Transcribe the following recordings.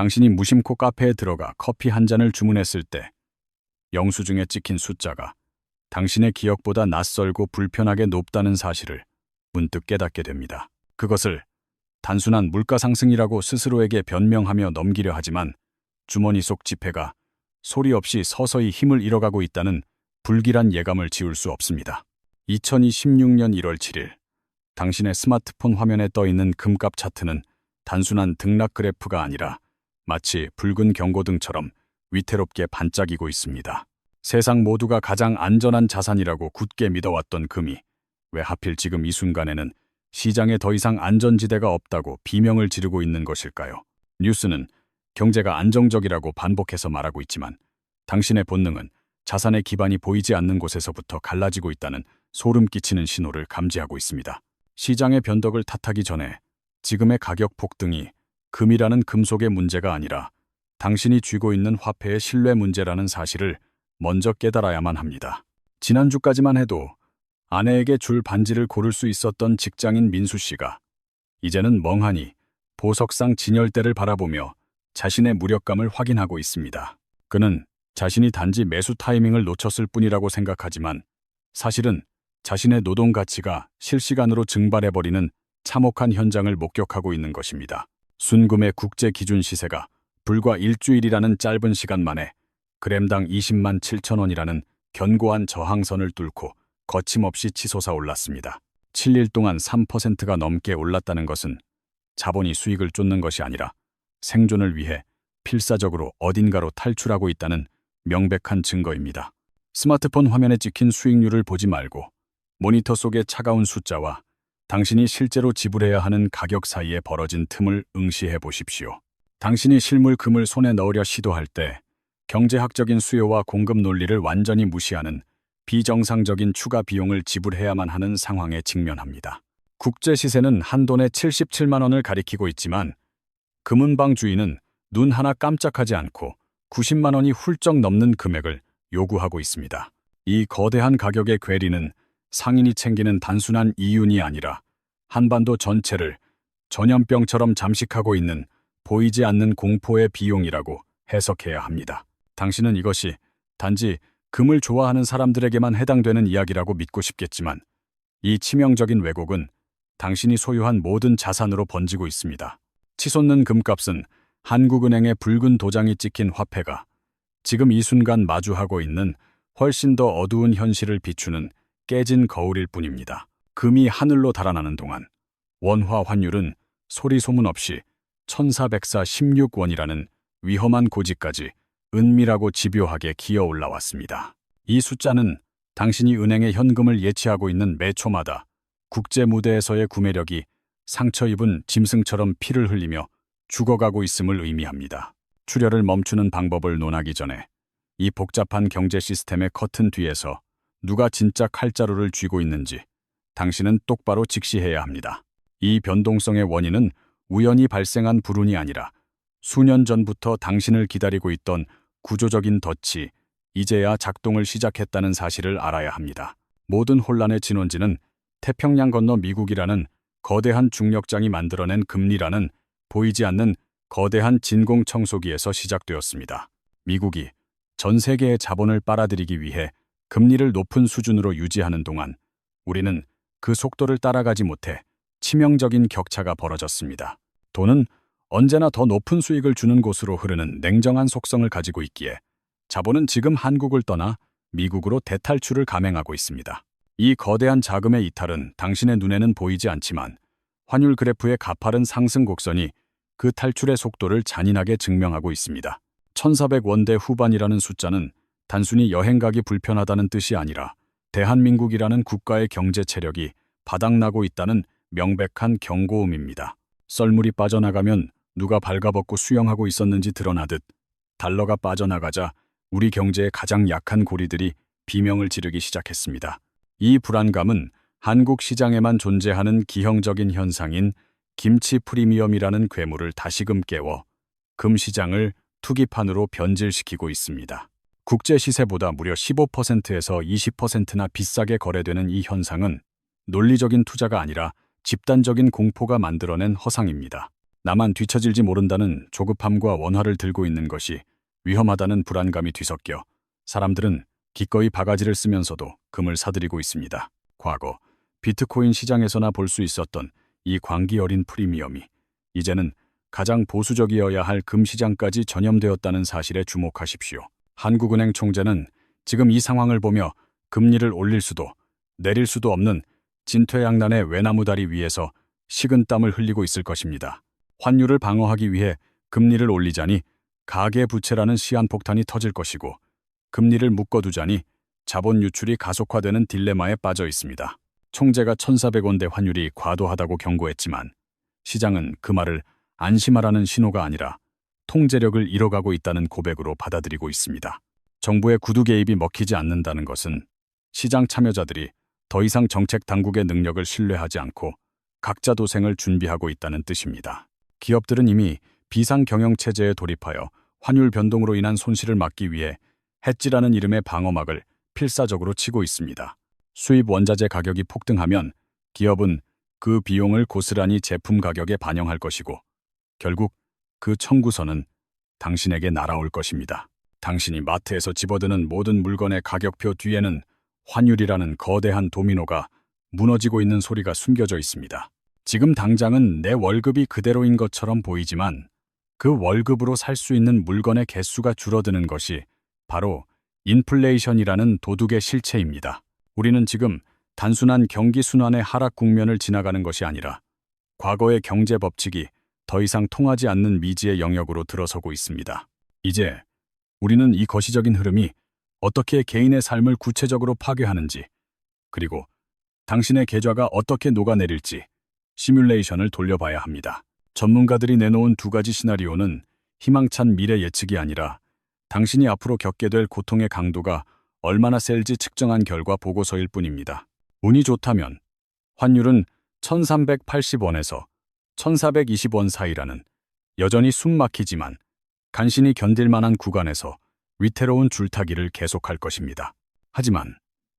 당신이 무심코 카페에 들어가 커피 한 잔을 주문했을 때 영수증에 찍힌 숫자가 당신의 기억보다 낯설고 불편하게 높다는 사실을 문득 깨닫게 됩니다. 그것을 단순한 물가 상승이라고 스스로에게 변명하며 넘기려 하지만 주머니 속 지폐가 소리 없이 서서히 힘을 잃어가고 있다는 불길한 예감을 지울 수 없습니다. 2026년 1월 7일, 당신의 스마트폰 화면에 떠있는 금값 차트는 단순한 등락 그래프가 아니라 마치 붉은 경고등처럼 위태롭게 반짝이고 있습니다. 세상 모두가 가장 안전한 자산이라고 굳게 믿어왔던 금이 왜 하필 지금 이 순간에는 시장에 더 이상 안전지대가 없다고 비명을 지르고 있는 것일까요? 뉴스는 경제가 안정적이라고 반복해서 말하고 있지만 당신의 본능은 자산의 기반이 보이지 않는 곳에서부터 갈라지고 있다는 소름 끼치는 신호를 감지하고 있습니다. 시장의 변덕을 탓하기 전에 지금의 가격 폭등이 금이라는 금속의 문제가 아니라 당신이 쥐고 있는 화폐의 신뢰 문제라는 사실을 먼저 깨달아야만 합니다. 지난주까지만 해도 아내에게 줄 반지를 고를 수 있었던 직장인 민수 씨가 이제는 멍하니 보석상 진열대를 바라보며 자신의 무력감을 확인하고 있습니다. 그는 자신이 단지 매수 타이밍을 놓쳤을 뿐이라고 생각하지만 사실은 자신의 노동 가치가 실시간으로 증발해버리는 참혹한 현장을 목격하고 있는 것입니다. 순금의 국제 기준 시세가 불과 일주일이라는 짧은 시간 만에 그램당 20만 7천 원이라는 견고한 저항선을 뚫고 거침없이 치솟아 올랐습니다. 7일 동안 3%가 넘게 올랐다는 것은 자본이 수익을 쫓는 것이 아니라 생존을 위해 필사적으로 어딘가로 탈출하고 있다는 명백한 증거입니다. 스마트폰 화면에 찍힌 수익률을 보지 말고 모니터 속의 차가운 숫자와 당신이 실제로 지불해야 하는 가격 사이에 벌어진 틈을 응시해 보십시오. 당신이 실물 금을 손에 넣으려 시도할 때 경제학적인 수요와 공급 논리를 완전히 무시하는 비정상적인 추가 비용을 지불해야만 하는 상황에 직면합니다. 국제 시세는 한 돈에 77만 원을 가리키고 있지만 금은방 주인은 눈 하나 깜짝하지 않고 90만 원이 훌쩍 넘는 금액을 요구하고 있습니다. 이 거대한 가격의 괴리는 상인이 챙기는 단순한 이윤이 아니라 한반도 전체를 전염병처럼 잠식하고 있는 보이지 않는 공포의 비용이라고 해석해야 합니다. 당신은 이것이 단지 금을 좋아하는 사람들에게만 해당되는 이야기라고 믿고 싶겠지만 이 치명적인 왜곡은 당신이 소유한 모든 자산으로 번지고 있습니다. 치솟는 금값은 한국은행의 붉은 도장이 찍힌 화폐가 지금 이 순간 마주하고 있는 훨씬 더 어두운 현실을 비추는 깨진 거울일 뿐입니다. 금이 하늘로 달아나는 동안 원화 환율은 소리 소문 없이 1416원이라는 위험한 고지까지 은밀하고 집요하게 기어 올라왔습니다. 이 숫자는 당신이 은행에 현금을 예치하고 있는 매 초마다 국제 무대에서의 구매력이 상처 입은 짐승처럼 피를 흘리며 죽어가고 있음을 의미합니다. 출혈을 멈추는 방법을 논하기 전에 이 복잡한 경제 시스템의 커튼 뒤에서 누가 진짜 칼자루를 쥐고 있는지 당신은 똑바로 직시해야 합니다. 이 변동성의 원인은 우연히 발생한 불운이 아니라 수년 전부터 당신을 기다리고 있던 구조적인 덫이 이제야 작동을 시작했다는 사실을 알아야 합니다. 모든 혼란의 진원지는 태평양 건너 미국이라는 거대한 중력장이 만들어낸 금리라는 보이지 않는 거대한 진공 청소기에서 시작되었습니다. 미국이 전 세계의 자본을 빨아들이기 위해 금리를 높은 수준으로 유지하는 동안 우리는 그 속도를 따라가지 못해 치명적인 격차가 벌어졌습니다. 돈은 언제나 더 높은 수익을 주는 곳으로 흐르는 냉정한 속성을 가지고 있기에 자본은 지금 한국을 떠나 미국으로 대탈출을 감행하고 있습니다. 이 거대한 자금의 이탈은 당신의 눈에는 보이지 않지만 환율 그래프의 가파른 상승 곡선이 그 탈출의 속도를 잔인하게 증명하고 있습니다. 1400원대 후반이라는 숫자는 단순히 여행 가기 불편하다는 뜻이 아니라 대한민국이라는 국가의 경제 체력이 바닥나고 있다는 명백한 경고음입니다. 썰물이 빠져나가면 누가 발가벗고 수영하고 있었는지 드러나듯 달러가 빠져나가자 우리 경제의 가장 약한 고리들이 비명을 지르기 시작했습니다. 이 불안감은 한국 시장에만 존재하는 기형적인 현상인 김치 프리미엄이라는 괴물을 다시금 깨워 금 시장을 투기판으로 변질시키고 있습니다. 국제 시세보다 무려 15%에서 20%나 비싸게 거래되는 이 현상은 논리적인 투자가 아니라 집단적인 공포가 만들어낸 허상입니다. 나만 뒤처질지 모른다는 조급함과 원화를 들고 있는 것이 위험하다는 불안감이 뒤섞여 사람들은 기꺼이 바가지를 쓰면서도 금을 사들이고 있습니다. 과거 비트코인 시장에서나 볼 수 있었던 이 광기 어린 프리미엄이 이제는 가장 보수적이어야 할 금 시장까지 전염되었다는 사실에 주목하십시오. 한국은행 총재는 지금 이 상황을 보며 금리를 올릴 수도 내릴 수도 없는 진퇴양난의 외나무다리 위에서 식은땀을 흘리고 있을 것입니다. 환율을 방어하기 위해 금리를 올리자니 가계부채라는 시한폭탄이 터질 것이고 금리를 묶어두자니 자본 유출이 가속화되는 딜레마에 빠져 있습니다. 총재가 1,400원대 환율이 과도하다고 경고했지만 시장은 그 말을 안심하라는 신호가 아니라 통제력을 잃어가고 있다는 고백으로 받아들이고 있습니다. 정부의 구두 개입이 먹히지 않는다는 것은 시장 참여자들이 더 이상 정책 당국의 능력을 신뢰하지 않고 각자 도생을 준비하고 있다는 뜻입니다. 기업들은 이미 비상경영체제에 돌입하여 환율 변동으로 인한 손실을 막기 위해 해지라는 이름의 방어막을 필사적으로 치고 있습니다. 수입 원자재 가격이 폭등하면 기업은 그 비용을 고스란히 제품 가격에 반영할 것이고 결국 그 청구서는 당신에게 날아올 것입니다. 당신이 마트에서 집어드는 모든 물건의 가격표 뒤에는 환율이라는 거대한 도미노가 무너지고 있는 소리가 숨겨져 있습니다. 지금 당장은 내 월급이 그대로인 것처럼 보이지만 그 월급으로 살 수 있는 물건의 개수가 줄어드는 것이 바로 인플레이션이라는 도둑의 실체입니다. 우리는 지금 단순한 경기 순환의 하락 국면을 지나가는 것이 아니라 과거의 경제 법칙이 더 이상 통하지 않는 미지의 영역으로 들어서고 있습니다. 이제 우리는 이 거시적인 흐름이 어떻게 개인의 삶을 구체적으로 파괴하는지, 그리고 당신의 계좌가 어떻게 녹아내릴지 시뮬레이션을 돌려봐야 합니다. 전문가들이 내놓은 두 가지 시나리오는 희망찬 미래 예측이 아니라 당신이 앞으로 겪게 될 고통의 강도가 얼마나 셀지 측정한 결과 보고서일 뿐입니다. 운이 좋다면 환율은 1,380원에서 1,420원 사이라는 여전히 숨 막히지만 간신히 견딜 만한 구간에서 위태로운 줄타기를 계속할 것입니다. 하지만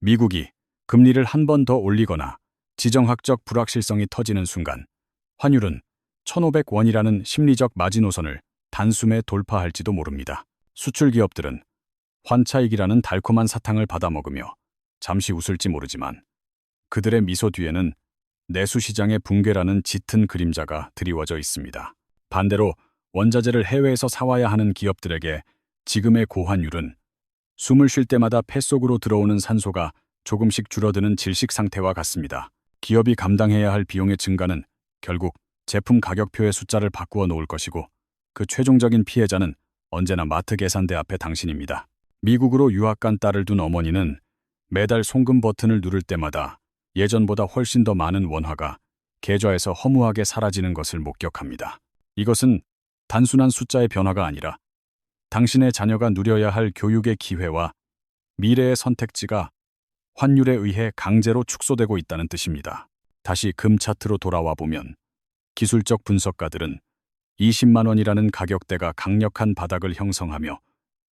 미국이 금리를 한 번 더 올리거나 지정학적 불확실성이 터지는 순간 환율은 1,500원이라는 심리적 마지노선을 단숨에 돌파할지도 모릅니다. 수출 기업들은 환차익이라는 달콤한 사탕을 받아먹으며 잠시 웃을지 모르지만 그들의 미소 뒤에는 내수 시장의 붕괴라는 짙은 그림자가 드리워져 있습니다. 반대로 원자재를 해외에서 사와야 하는 기업들에게 지금의 고환율은 숨을 쉴 때마다 폐 속으로 들어오는 산소가 조금씩 줄어드는 질식 상태와 같습니다. 기업이 감당해야 할 비용의 증가는 결국 제품 가격표의 숫자를 바꾸어 놓을 것이고 그 최종적인 피해자는 언제나 마트 계산대 앞에 당신입니다. 미국으로 유학 간 딸을 둔 어머니는 매달 송금 버튼을 누를 때마다 예전보다 훨씬 더 많은 원화가 계좌에서 허무하게 사라지는 것을 목격합니다. 이것은 단순한 숫자의 변화가 아니라 당신의 자녀가 누려야 할 교육의 기회와 미래의 선택지가 환율에 의해 강제로 축소되고 있다는 뜻입니다. 다시 금 차트로 돌아와 보면 기술적 분석가들은 20만 원이라는 가격대가 강력한 바닥을 형성하며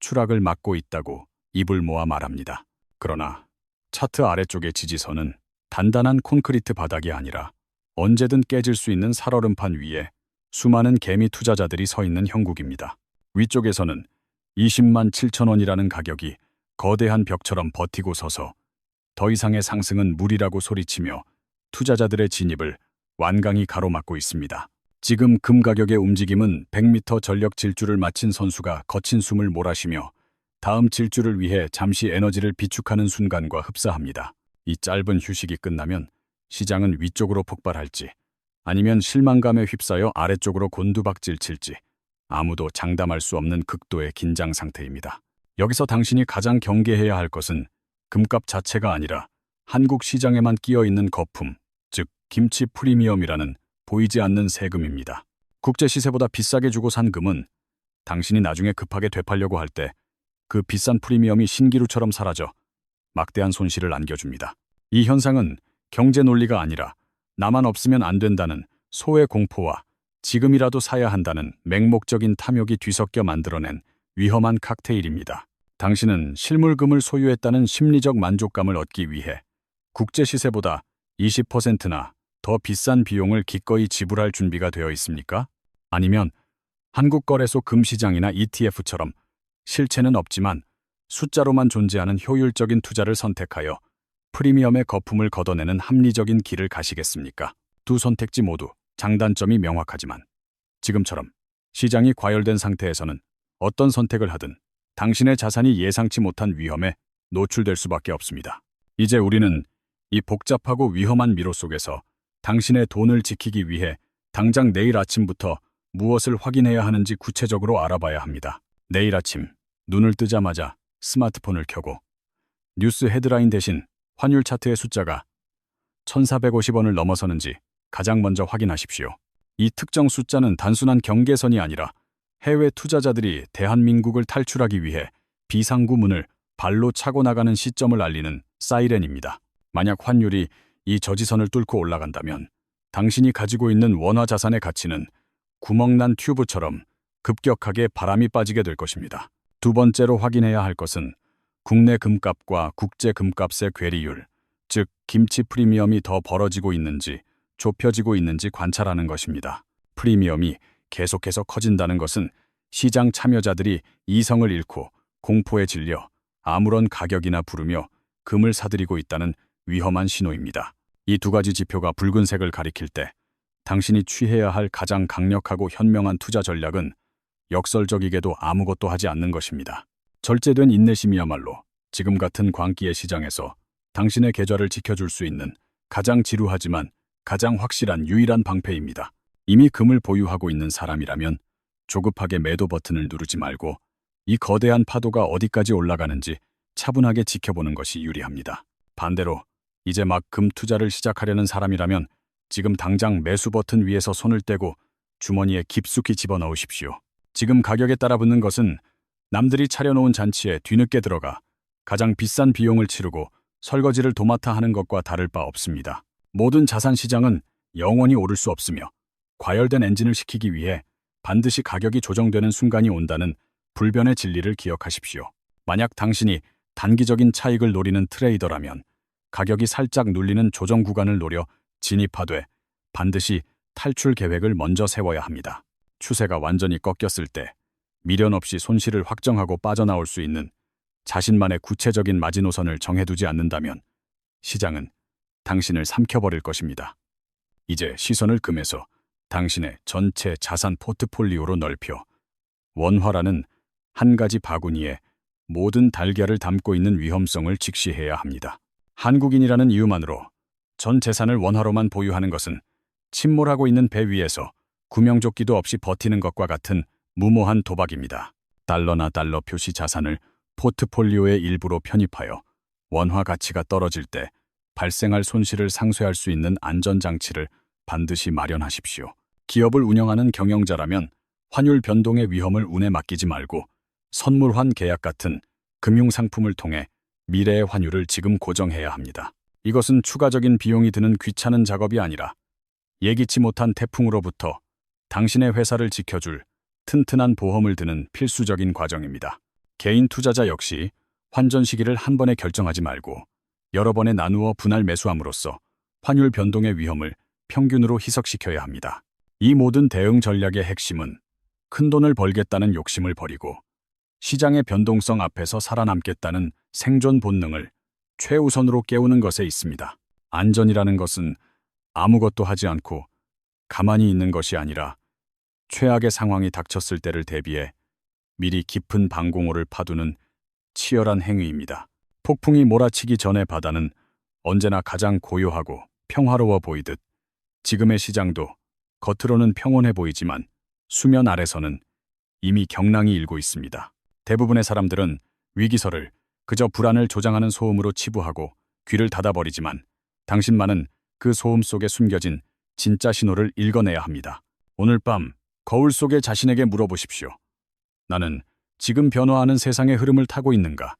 추락을 막고 있다고 입을 모아 말합니다. 그러나 차트 아래쪽의 지지선은 단단한 콘크리트 바닥이 아니라 언제든 깨질 수 있는 살얼음판 위에 수많은 개미 투자자들이 서 있는 형국입니다. 위쪽에서는 20만 7천 원이라는 가격이 거대한 벽처럼 버티고 서서 더 이상의 상승은 무리라고 소리치며 투자자들의 진입을 완강히 가로막고 있습니다. 지금 금 가격의 움직임은 100m 전력 질주를 마친 선수가 거친 숨을 몰아쉬며 다음 질주를 위해 잠시 에너지를 비축하는 순간과 흡사합니다. 이 짧은 휴식이 끝나면 시장은 위쪽으로 폭발할지 아니면 실망감에 휩싸여 아래쪽으로 곤두박질 칠지 아무도 장담할 수 없는 극도의 긴장 상태입니다. 여기서 당신이 가장 경계해야 할 것은 금값 자체가 아니라 한국 시장에만 끼어 있는 거품, 즉 김치 프리미엄이라는 보이지 않는 세금입니다. 국제 시세보다 비싸게 주고 산 금은 당신이 나중에 급하게 되팔려고 할 때 그 비싼 프리미엄이 신기루처럼 사라져 막대한 손실을 안겨줍니다. 이 현상은 경제 논리가 아니라 나만 없으면 안 된다는 소의 공포와 지금이라도 사야 한다는 맹목적인 탐욕이 뒤섞여 만들어낸 위험한 칵테일입니다. 당신은 실물금을 소유했다는 심리적 만족감을 얻기 위해 국제 시세보다 20%나 더 비싼 비용을 기꺼이 지불할 준비가 되어 있습니까? 아니면 한국거래소 금시장이나 ETF처럼 실체는 없지만 숫자로만 존재하는 효율적인 투자를 선택하여 프리미엄의 거품을 걷어내는 합리적인 길을 가시겠습니까? 두 선택지 모두 장단점이 명확하지만 지금처럼 시장이 과열된 상태에서는 어떤 선택을 하든 당신의 자산이 예상치 못한 위험에 노출될 수밖에 없습니다. 이제 우리는 이 복잡하고 위험한 미로 속에서 당신의 돈을 지키기 위해 당장 내일 아침부터 무엇을 확인해야 하는지 구체적으로 알아봐야 합니다. 내일 아침 눈을 뜨자마자 스마트폰을 켜고 뉴스 헤드라인 대신 환율 차트의 숫자가 1,450원을 넘어서는지 가장 먼저 확인하십시오. 이 특정 숫자는 단순한 경계선이 아니라 해외 투자자들이 대한민국을 탈출하기 위해 비상구 문을 발로 차고 나가는 시점을 알리는 사이렌입니다. 만약 환율이 이 저지선을 뚫고 올라간다면 당신이 가지고 있는 원화 자산의 가치는 구멍난 튜브처럼 급격하게 바람이 빠지게 될 것입니다. 두 번째로 확인해야 할 것은 국내 금값과 국제 금값의 괴리율, 즉 김치 프리미엄이 더 벌어지고 있는지 좁혀지고 있는지 관찰하는 것입니다. 프리미엄이 계속해서 커진다는 것은 시장 참여자들이 이성을 잃고 공포에 질려 아무런 가격이나 부르며 금을 사들이고 있다는 위험한 신호입니다. 이 두 가지 지표가 붉은색을 가리킬 때 당신이 취해야 할 가장 강력하고 현명한 투자 전략은 역설적이게도 아무것도 하지 않는 것입니다. 절제된 인내심이야말로 지금 같은 광기의 시장에서 당신의 계좌를 지켜줄 수 있는 가장 지루하지만 가장 확실한 유일한 방패입니다. 이미 금을 보유하고 있는 사람이라면 조급하게 매도 버튼을 누르지 말고 이 거대한 파도가 어디까지 올라가는지 차분하게 지켜보는 것이 유리합니다. 반대로 이제 막 금 투자를 시작하려는 사람이라면 지금 당장 매수 버튼 위에서 손을 떼고 주머니에 깊숙이 집어넣으십시오. 지금 가격에 따라붙는 것은 남들이 차려놓은 잔치에 뒤늦게 들어가 가장 비싼 비용을 치르고 설거지를 도맡아 하는 것과 다를 바 없습니다. 모든 자산 시장은 영원히 오를 수 없으며 과열된 엔진을 식히기 위해 반드시 가격이 조정되는 순간이 온다는 불변의 진리를 기억하십시오. 만약 당신이 단기적인 차익을 노리는 트레이더라면 가격이 살짝 눌리는 조정 구간을 노려 진입하되 반드시 탈출 계획을 먼저 세워야 합니다. 추세가 완전히 꺾였을 때 미련 없이 손실을 확정하고 빠져나올 수 있는 자신만의 구체적인 마지노선을 정해두지 않는다면 시장은 당신을 삼켜버릴 것입니다. 이제 시선을 금에서 당신의 전체 자산 포트폴리오로 넓혀 원화라는 한 가지 바구니에 모든 달걀을 담고 있는 위험성을 직시해야 합니다. 한국인이라는 이유만으로 전 재산을 원화로만 보유하는 것은 침몰하고 있는 배 위에서 구명조끼도 없이 버티는 것과 같은 무모한 도박입니다. 달러나 달러 표시 자산을 포트폴리오의 일부로 편입하여 원화 가치가 떨어질 때 발생할 손실을 상쇄할 수 있는 안전장치를 반드시 마련하십시오. 기업을 운영하는 경영자라면 환율 변동의 위험을 운에 맡기지 말고 선물환 계약 같은 금융상품을 통해 미래의 환율을 지금 고정해야 합니다. 이것은 추가적인 비용이 드는 귀찮은 작업이 아니라 예기치 못한 태풍으로부터 당신의 회사를 지켜줄 튼튼한 보험을 드는 필수적인 과정입니다. 개인 투자자 역시 환전 시기를 한 번에 결정하지 말고 여러 번에 나누어 분할 매수함으로써 환율 변동의 위험을 평균으로 희석시켜야 합니다. 이 모든 대응 전략의 핵심은 큰돈을 벌겠다는 욕심을 버리고 시장의 변동성 앞에서 살아남겠다는 생존 본능을 최우선으로 깨우는 것에 있습니다. 안전이라는 것은 아무것도 하지 않고 가만히 있는 것이 아니라 최악의 상황이 닥쳤을 때를 대비해 미리 깊은 방공호를 파두는 치열한 행위입니다. 폭풍이 몰아치기 전의 바다는 언제나 가장 고요하고 평화로워 보이듯 지금의 시장도 겉으로는 평온해 보이지만 수면 아래서는 이미 경랑이 일고 있습니다. 대부분의 사람들은 위기설을 그저 불안을 조장하는 소음으로 치부하고 귀를 닫아버리지만 당신만은 그 소음 속에 숨겨진 진짜 신호를 읽어내야 합니다. 오늘 밤 거울 속에 자신에게 물어보십시오. 나는 지금 변화하는 세상의 흐름을 타고 있는가?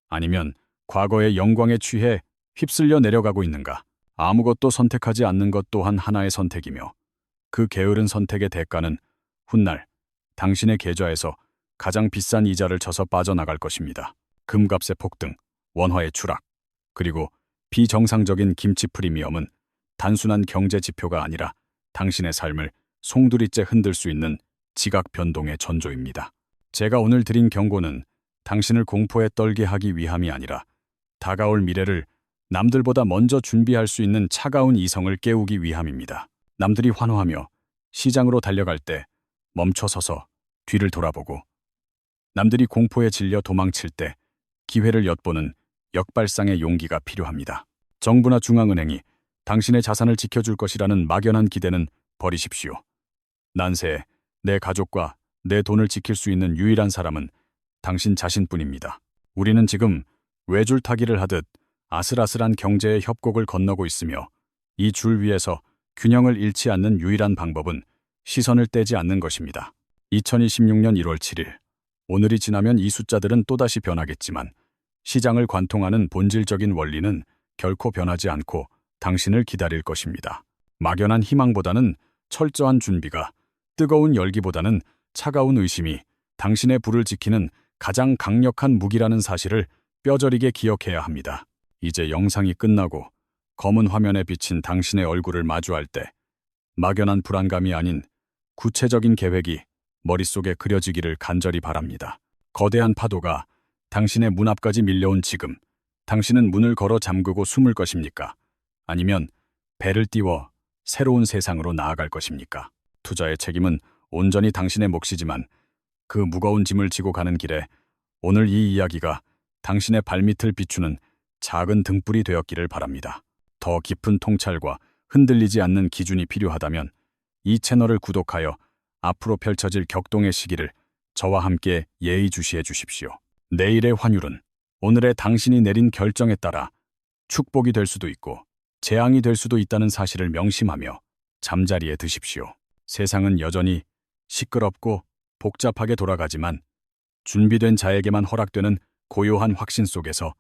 아니면 과거의 영광에 취해 휩쓸려 내려가고 있는가? 아무것도 선택하지 않는 것 또한 하나의 선택이며 그 게으른 선택의 대가는 훗날 당신의 계좌에서 가장 비싼 이자를 쳐서 빠져나갈 것입니다. 금값의 폭등, 원화의 추락, 그리고 비정상적인 김치 프리미엄은 단순한 경제 지표가 아니라 당신의 삶을 송두리째 흔들 수 있는 지각 변동의 전조입니다. 제가 오늘 드린 경고는 당신을 공포에 떨게 하기 위함이 아니라 다가올 미래를 남들보다 먼저 준비할 수 있는 차가운 이성을 깨우기 위함입니다. 남들이 환호하며 시장으로 달려갈 때 멈춰서서 뒤를 돌아보고, 남들이 공포에 질려 도망칠 때 기회를 엿보는 역발상의 용기가 필요합니다. 정부나 중앙은행이 당신의 자산을 지켜줄 것이라는 막연한 기대는 버리십시오. 난세에 내 가족과 내 돈을 지킬 수 있는 유일한 사람은 당신 자신뿐입니다. 우리는 지금 외줄타기를 하듯 아슬아슬한 경제의 협곡을 건너고 있으며, 이 줄 위에서 균형을 잃지 않는 유일한 방법은 시선을 떼지 않는 것입니다. 2026년 1월 7일, 오늘이 지나면 이 숫자들은 또다시 변하겠지만 시장을 관통하는 본질적인 원리는 결코 변하지 않고 당신을 기다릴 것입니다. 막연한 희망보다는 철저한 준비가, 뜨거운 열기보다는 차가운 의심이 당신의 불을 지키는 가장 강력한 무기라는 사실을 뼈저리게 기억해야 합니다. 이제 영상이 끝나고 검은 화면에 비친 당신의 얼굴을 마주할 때 막연한 불안감이 아닌 구체적인 계획이 머릿속에 그려지기를 간절히 바랍니다. 거대한 파도가 당신의 문 앞까지 밀려온 지금, 당신은 문을 걸어 잠그고 숨을 것입니까? 아니면 배를 띄워 새로운 세상으로 나아갈 것입니까? 투자의 책임은 온전히 당신의 몫이지만 그 무거운 짐을 지고 가는 길에 오늘 이 이야기가 당신의 발밑을 비추는 작은 등불이 되었기를 바랍니다. 더 깊은 통찰과 흔들리지 않는 기준이 필요하다면 이 채널을 구독하여 앞으로 펼쳐질 격동의 시기를 저와 함께 예의주시해 주십시오. 내일의 환율은 오늘의 당신이 내린 결정에 따라 축복이 될 수도 있고 재앙이 될 수도 있다는 사실을 명심하며 잠자리에 드십시오. 세상은 여전히 시끄럽고 복잡하게 돌아가지만 준비된 자에게만 허락되는 고요한 확신 속에서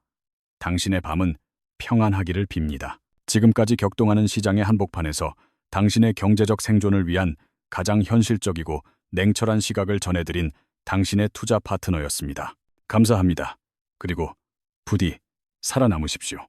당신의 밤은 평안하기를 빕니다. 지금까지 격동하는 시장의 한복판에서 당신의 경제적 생존을 위한 가장 현실적이고 냉철한 시각을 전해드린 당신의 투자 파트너였습니다. 감사합니다. 그리고 부디 살아남으십시오.